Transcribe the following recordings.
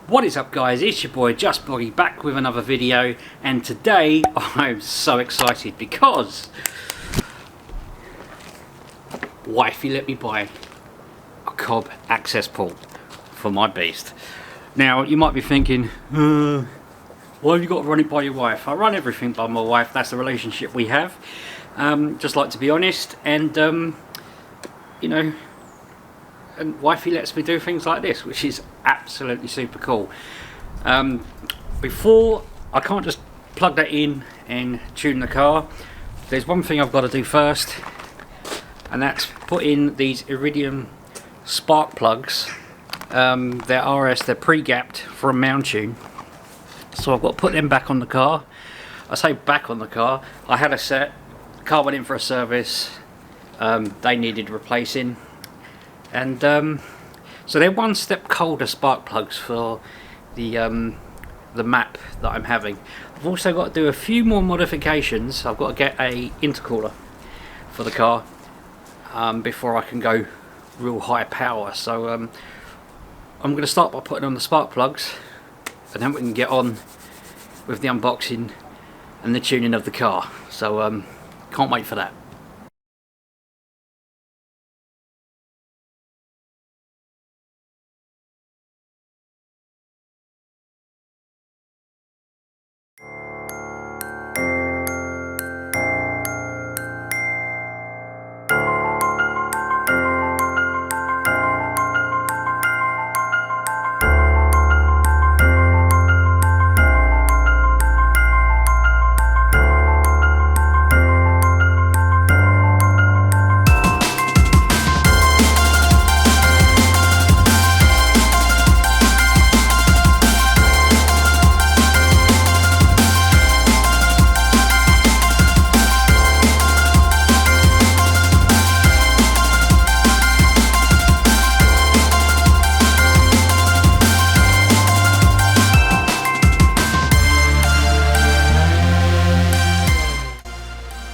What is up, guys? It's your boy Just Boggy back with another video, and today I'm so excited because wifey let me buy a Cobb Accessport for my beast. Now you might be thinking, why have you got to run it by your wife? I run everything by my wife. That's the relationship we have. Just like to be honest, and you know, and wifey lets me do things like this, which is absolutely super cool. Before, I can't just plug that in and tune the car. There's one thing I've got to do first, and that's put in these Iridium Spark Plugs. They're RS, they're pre-gapped for a mount tune. So I've got to put them back on the car. I say back on the car. I had a set, the car went in for a service, they needed replacing. And so they're one step colder spark plugs for the map that I'm having. I've also got to do a few more modifications. I've got to get a intercooler for the car before I can go real high power. So I'm going to start by putting on the spark plugs, and then we can get on with the unboxing and the tuning of the car. So can't wait for that.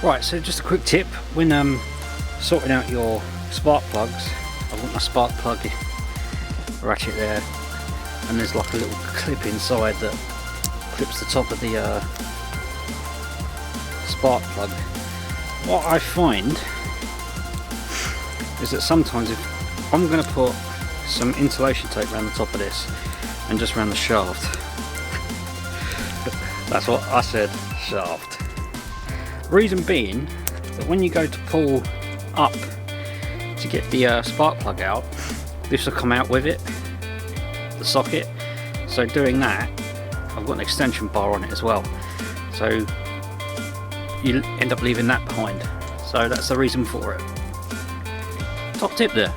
Right, so just a quick tip when sorting out your spark plugs. I've got my spark plug ratchet there, and there's like a little clip inside that clips the top of the spark plug. What I find is that sometimes if I'm going to put some insulation tape around the top of this and just around the shaft, that's what I said, shaft. Reason being that when you go to pull up to get the spark plug out, this will come out with it, the socket. So doing that, I've got an extension bar on it as well, so you end up leaving that behind. So that's the reason for it. Top tip there.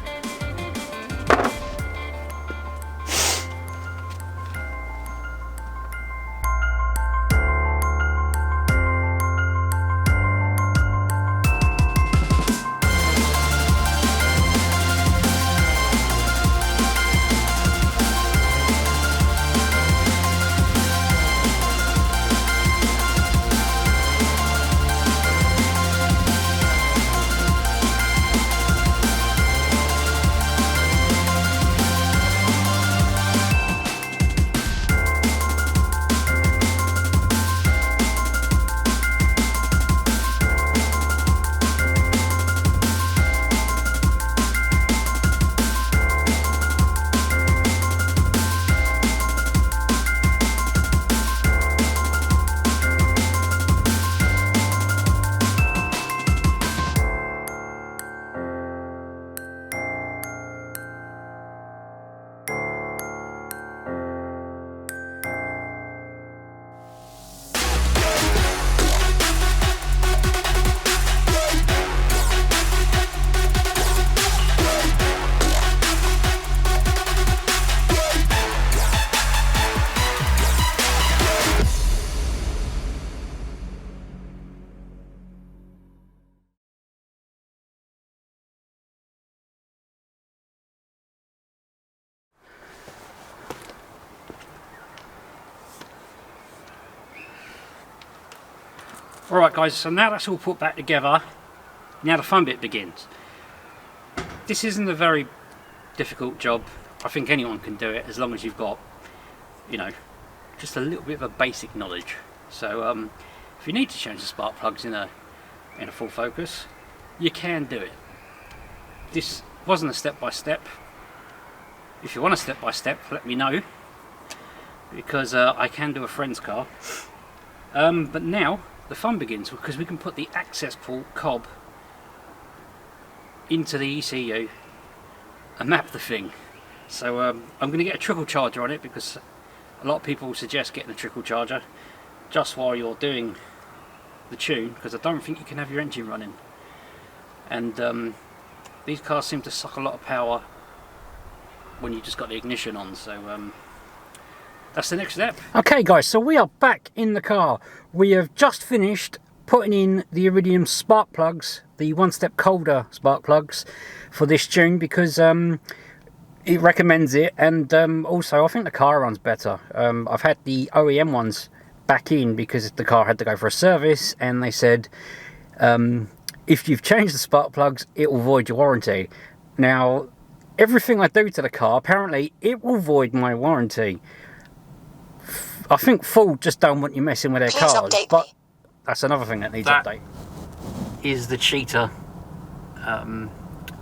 Alright guys, so now that's all put back together, now the fun bit begins. This isn't a very difficult job. I think anyone can do it as long as you've got you know, just a little bit of a basic knowledge. So if you need to change the spark plugs in a full focus, you can do it. This wasn't a step-by-step. If you want a step-by-step, let me know, because I can do a friend's car. But now the fun begins, because we can put the Accessport Cobb into the ECU and map the thing. So I'm going to get a trickle charger on it, because a lot of people suggest getting a trickle charger just while you're doing the tune, because I don't think you can have your engine running. And these cars seem to suck a lot of power when you just got the ignition on. So that's the next step. Okay guys, so we are back in the car. We have just finished putting in the Iridium Spark Plugs, the one step colder spark plugs for this tune, because it recommends it, and also I think the car runs better. I've had the OEM ones back in because the car had to go for a service, and they said if you've changed the spark plugs, it will void your warranty. Now, everything I do to the car, apparently it will void my warranty. I think Ford just don't want you messing with their cars, but that's another thing that needs update. Is the cheater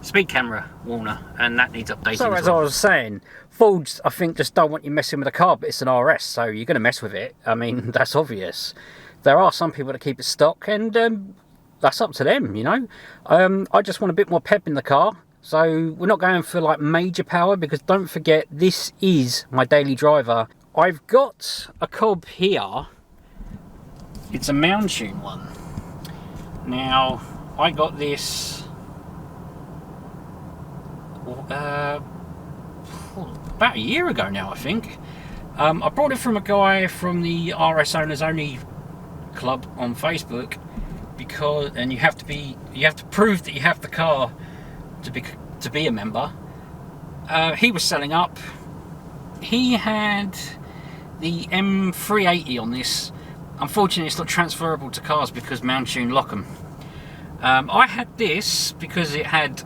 speed camera warner, and that needs updating. So as I was saying, Fords I think just don't want you messing with a car, but it's an RS, so you're going to mess with it. I mean, that's obvious. There are some people that keep it stock, and that's up to them, you know. I just want a bit more pep in the car, so we're not going for like major power, because don't forget, this is my daily driver. I've got a Cobb here. It's a mound tune one. Now, I got this about a year ago now, I think. I brought it from a guy from the RS Owners Only Club on Facebook, because you have to prove that you have the car to be a member. He was selling up. He had the M380 on this. Unfortunately, it's not transferable to cars because Mount Tune lock them. I had this because it had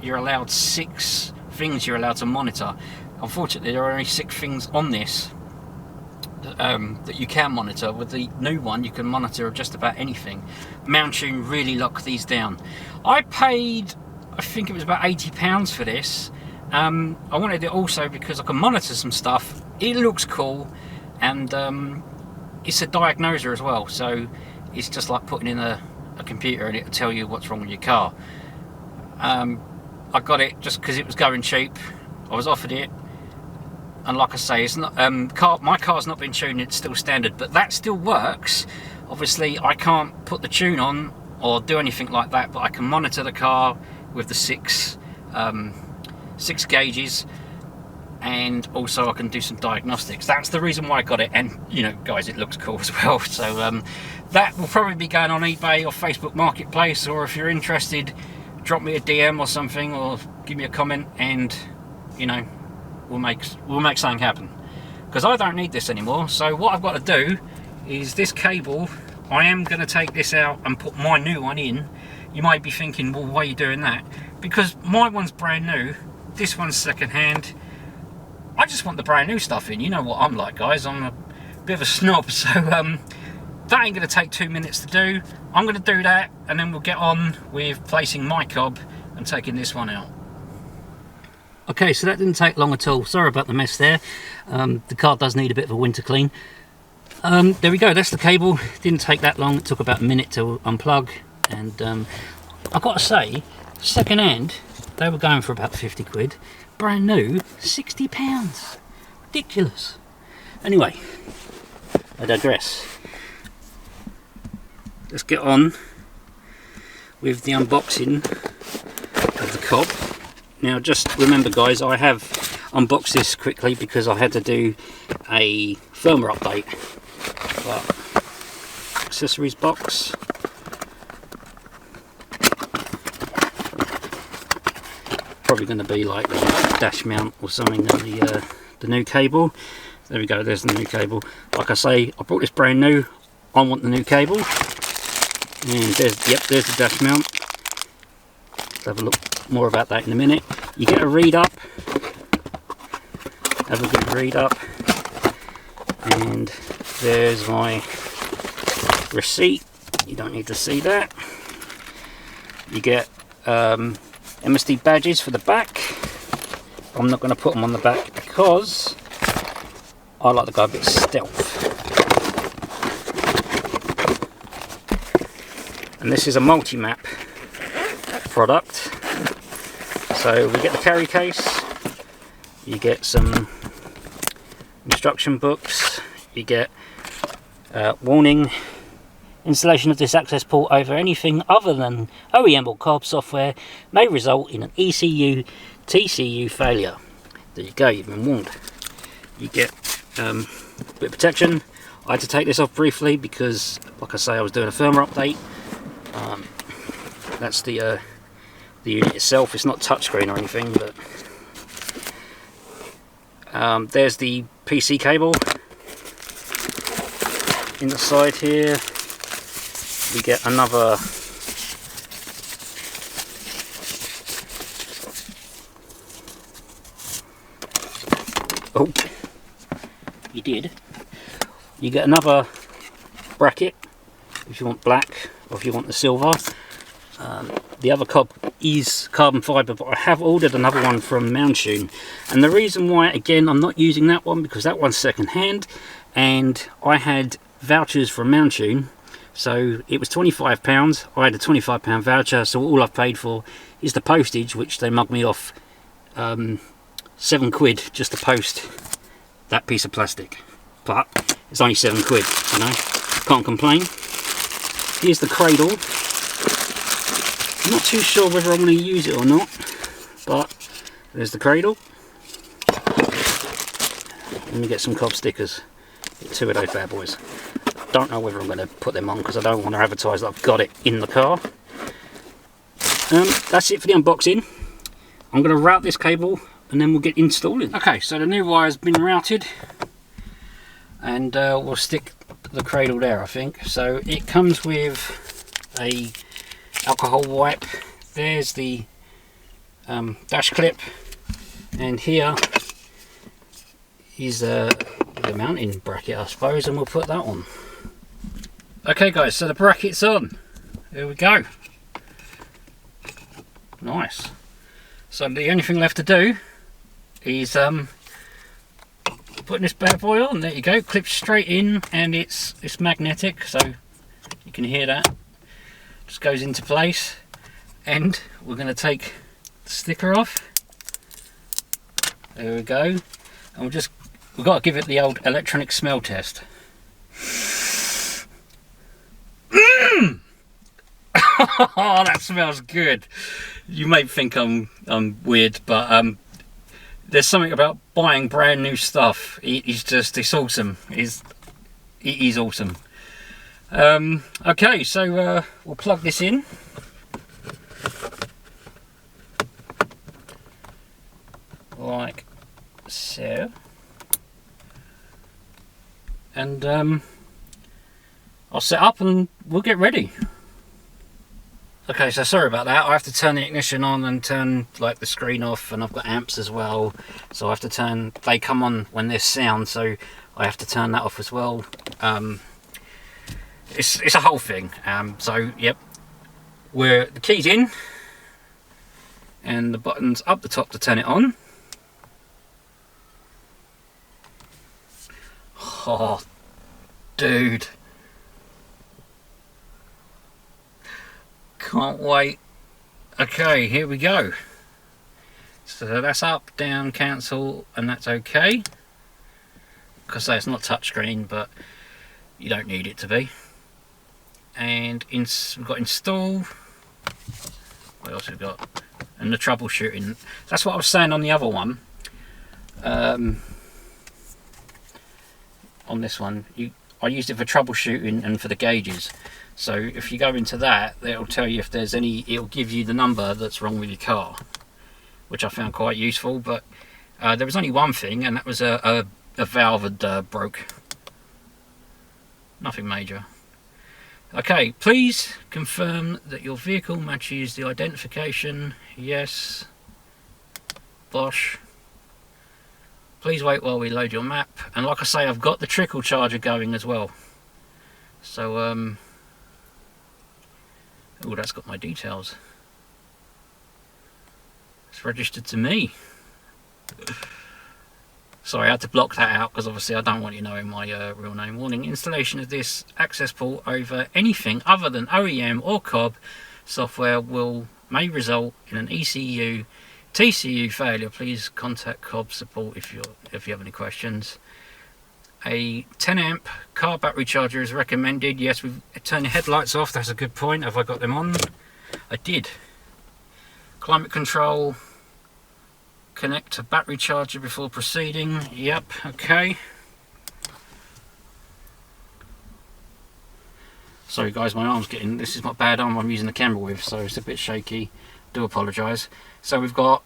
you're allowed 6 things you're allowed to monitor. Unfortunately, there are only 6 things on this that you can monitor. With the new one, you can monitor just about anything. Mount Tune really lock these down. I paid, I think it was about £80 for this. I wanted it also because I can monitor some stuff. It looks cool, and it's a diagnoser as well, so it's just like putting in a computer and it'll tell you what's wrong with your car. I got it just because it was going cheap. I was offered it, and like I say, it's not my car's not been tuned, it's still standard, but that still works. Obviously I can't put the tune on or do anything like that, but I can monitor the car with the 6 gauges, and also I can do some diagnostics. That's the reason why I got it, and you know guys, it looks cool as well. So that will probably be going on eBay or Facebook Marketplace, or if you're interested, drop me a DM or something, or give me a comment, and you know, we'll make something happen, because I don't need this anymore. So what I've got to do is this cable, I am going to take this out and put my new one in. You might be thinking, well, why are you doing that? Because my one's brand new, this one's second hand. I just want the brand new stuff in. You know what I'm like, guys, I'm a bit of a snob. So that ain't going to take 2 minutes to do. I'm going to do that, and then we'll get on with placing my Cobb and taking this one out. Okay, so that didn't take long at all. Sorry about the mess there. The car does need a bit of a winter clean. There we go, that's the cable. Didn't take that long, it took about a minute to unplug. And I've got to say, second hand, they were going for about 50 quid. Brand new, £60. Ridiculous. Anyway, I digress. Let's get on with the unboxing of the Cobb. Now just remember guys, I have unboxed this quickly because I had to do a firmware update. But accessories box. Probably going to be like the dash mount or something, and the new cable. There we go, there's the new cable. Like I say, I brought this brand new. I want the new cable. And there's the dash mount. Let's have a look more about that in a minute. You get a read up. Have a good read up. And there's my receipt. You don't need to see that. You get MSD badges for the back. I'm not going to put them on the back because I like to go a bit stealth. And this is a multi-map product. So we get the carry case, you get some instruction books, you get warning: installation of this access port over anything other than OEM or Cobb software may result in an ECU TCU failure. There you go, you've been warned. You get a bit of protection. I had to take this off briefly because, like I say, I was doing a firmware update. That's the unit itself. It's not touchscreen or anything, but there's the PC cable. In the side here we get another you get another bracket if you want black or if you want the silver. The other Cobb is carbon fibre, but I have ordered another one from Mountune, and the reason why, again, I'm not using that one because that one's second hand, and I had vouchers from Mountune, so it was £25. I had a £25 voucher, so all I've paid for is the postage, which they mugged me off £7 just to post that piece of plastic, but it's only £7, you know, can't complain. Here's the cradle. I'm not too sure whether I'm going to use it or not, but there's the cradle. Let me get some Cobb stickers. Get 2 of those bad boys. Don't know whether I'm going to put them on because I don't want to advertise that I've got it in the car. That's it for the unboxing. I'm going to route this cable and then we'll get installing. Okay, so the new wire has been routed, and we'll stick the cradle there, I think. So it comes with a alcohol wipe. There's the dash clip, and here is the mounting bracket, I suppose, and we'll put that on. Okay guys, so the bracket's on. There we go. Nice. So the only thing left to do is putting this bad boy on. There you go, clips straight in, and it's magnetic, so you can hear that. Just goes into place, and we're going to take the sticker off. There we go, and we've got to give it the old electronic smell test. Oh, that smells good. You may think I'm weird, but there's something about buying brand new stuff. It's awesome. It is awesome. Okay, so we'll plug this in. Like so. And I'll set up and we'll get ready. Okay, so sorry about that. I have to turn the ignition on and turn like the screen off, and I've got amps as well, so I have to turn, they come on when there's sound, so I have to turn that off as well. It's a whole thing. So yep, the key's in and the button's up the top to turn it on. Oh dude, can't wait. Okay, here we go. So that's up, down, cancel, and that's okay, because it's not touchscreen, but you don't need it to be. And we've got install. What else have we got? And the troubleshooting. That's what I was saying on the other one. On this one, I used it for troubleshooting and for the gauges. So if you go into that, it'll tell you if there's any. It'll give you the number that's wrong with your car, which I found quite useful. But there was only one thing, and that was a valve had broke. Nothing major. Okay, please confirm that your vehicle matches the identification. Yes. Bosh. Please wait while we load your map. And like I say, I've got the trickle charger going as well. So, oh, that's got my details. It's registered to me. Sorry, I had to block that out because obviously I don't want you knowing my real name. Warning, installation of this access port over anything other than OEM or Cobb software may result in an ECU TCU failure. Please contact Cobb support if you have any questions. A 10 amp car battery charger is recommended. Yes, we've turned the headlights off. That's a good point. Have I got them on? I did. Climate control. Connect to battery charger before proceeding. Yep, okay. Sorry guys, my arm's getting, this is my bad arm I'm using the camera with, so it's a bit shaky. Do apologise. So we've got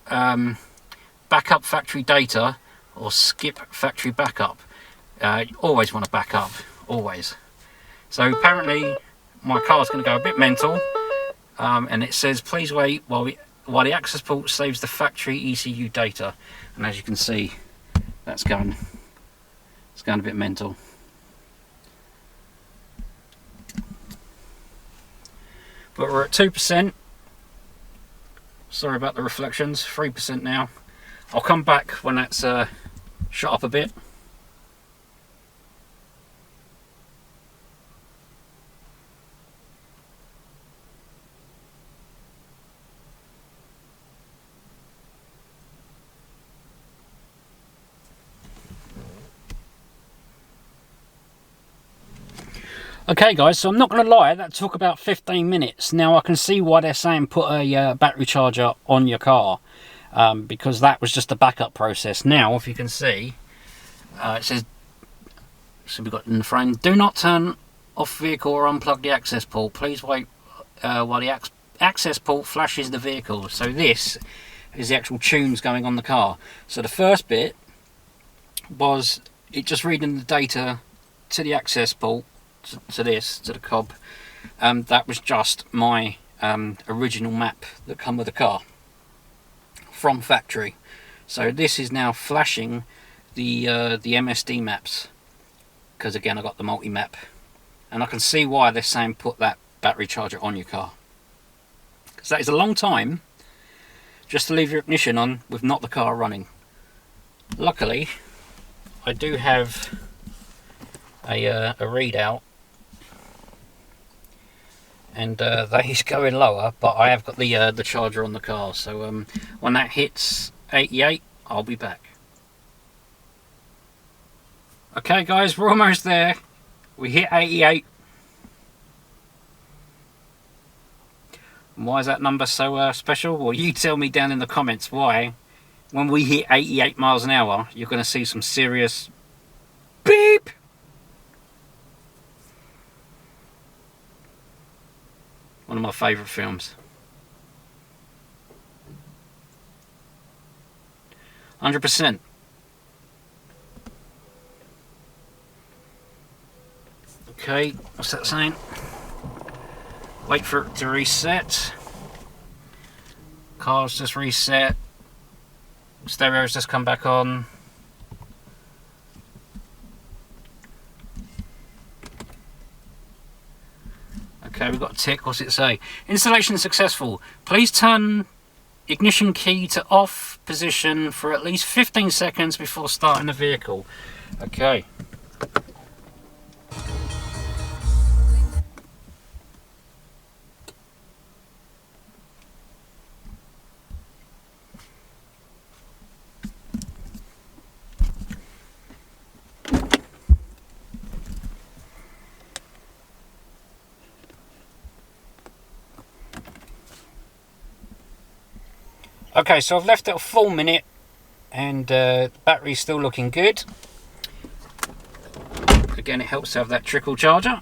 backup factory data or skip factory backup. Always want to back up, always. So apparently my car's going to go a bit mental, and it says please wait while the access port saves the factory ECU data. And as you can see, it's going a bit mental. But we're at 2%. Sorry about the reflections, 3% now. I'll come back when that's shot up a bit. Okay guys, so I'm not going to lie, that took about 15 minutes. Now I can see why they're saying put a battery charger on your car, because that was just a backup process. Now if you can see, it says, so we've got in the frame, do not turn off vehicle or unplug the access port. Please wait while the access port flashes the vehicle. So this is the actual tunes going on the car. So the first bit was it just reading the data to the access port, to the Cobb. That was just my original map that come with the car from factory. So this is now flashing the MSD maps, because again I got the multi-map, and I can see why they're saying put that battery charger on your car, because that is a long time just to leave your ignition on with not the car running. Luckily I do have a readout, and that is going lower, but I have got the charger on the car. So when that hits 88, I'll be back. Okay guys, we're almost there. We hit 88. And why is that number so special? Well, you tell me down in the comments why. When we hit 88 miles an hour, you're going to see some serious beep. One of my favourite films. 100%. Okay, what's that saying? Wait for it to reset. Car's just reset. Stereo's just come back on. Okay, we've got a tick. What's it say? Installation successful. Please turn ignition key to off position for at least 15 seconds before starting the vehicle. Okay. Okay, so I've left it a full minute, and battery's still looking good. Again, it helps to have that trickle charger.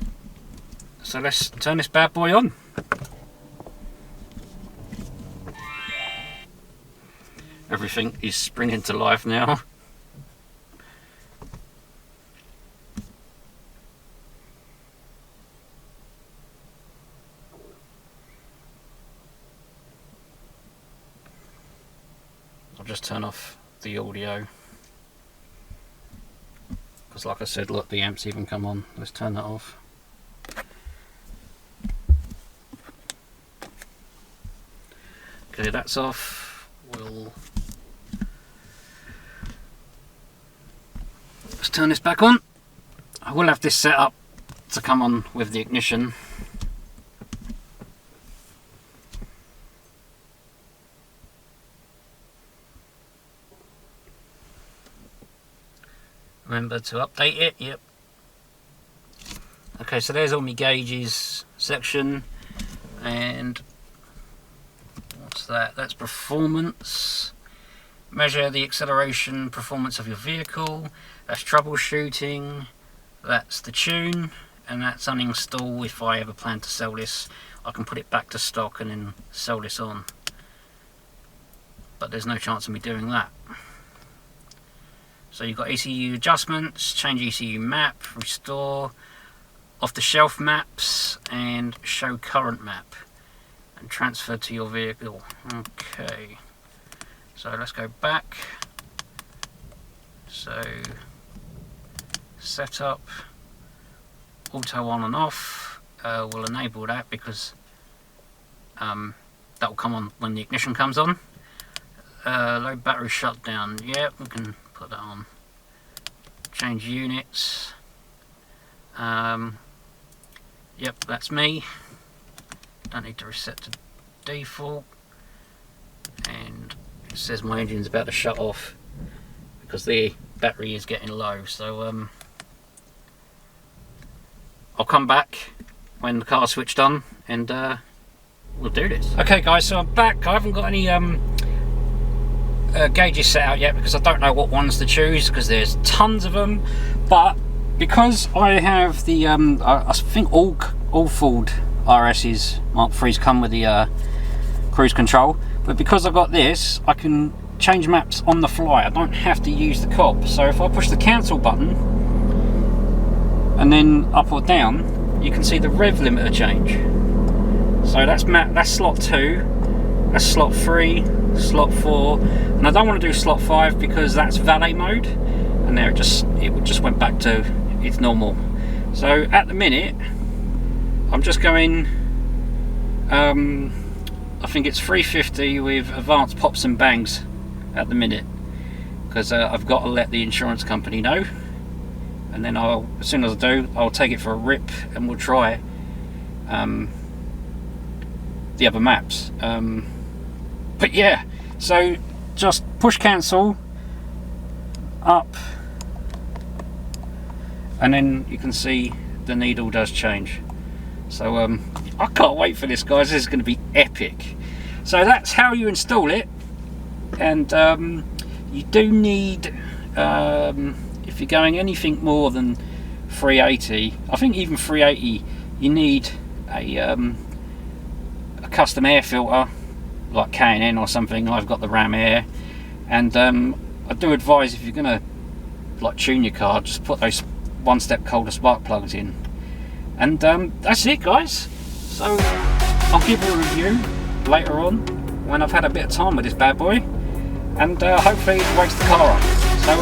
So let's turn this bad boy on. Everything is springing to life now. I'll just turn off the audio. because like I said, look, the amps even come on. Let's turn that off. Okay, that's off. Let's turn this back on. I will have this set up to come on with the ignition. Remember to update it, yep. Okay, so there's all my gauges section, and what's that? That's performance. Measure the acceleration performance of your vehicle. That's troubleshooting. That's the tune, and that's uninstall. If I ever plan to sell this, I can put it back to stock and then sell this on. But there's no chance of me doing that. So you've got ECU adjustments, change ECU map, restore, off-the-shelf maps, and show current map, and transfer to your vehicle. Okay, so let's go back. So setup, auto on and off. We'll enable that because that will come on when the ignition comes on. Low battery shutdown. Yeah, we can put that on. Change units. Yep, that's me. Don't need to reset to default. And it says my engine's about to shut off because the battery is getting low. So I'll come back when the car's switched on and we'll do this. Okay guys, so I'm back. I haven't got any gauges set out yet because I don't know what ones to choose because there's tons of them, but because I have the I think all Ford RS's Mark III's come with the cruise control, but because I've got this I can change maps on the fly. I don't have to use the Cobb. So if I push the cancel button and then up or down, you can see the rev limiter change. So that's slot 2, that's slot 3, slot 4, and I don't want to do slot 5 because that's valet mode, and there it just went back to its normal. So at the minute I'm just going I think it's 350 with advanced pops and bangs at the minute because I've got to let the insurance company know, and then as soon as I do, I'll take it for a rip and we'll try the other maps. But yeah, so just push cancel up and then you can see the needle does change. So I can't wait for this, guys. This is going to be epic. So that's how you install it, and you do need if you're going anything more than 380, I think even 380, you need a custom air filter like K&N or something. I've got the Ram Air, and I do advise if you're gonna like tune your car, just put those one-step colder spark plugs in, and that's it, guys. So I'll give you a review later on when I've had a bit of time with this bad boy, and hopefully it wakes the car up. So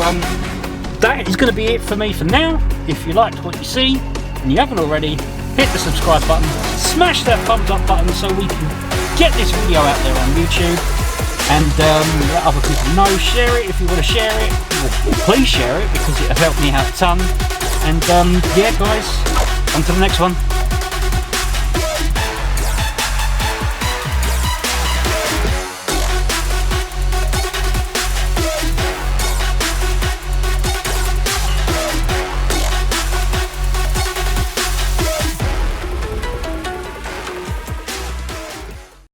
that is going to be it for me for now. If you liked what you see and you haven't already, hit the subscribe button, smash that thumbs up button so we can get this video out there on YouTube, and let other people know. Share it if you want to share it, or please share it because it'll help me out a ton. And yeah guys, on to the next one.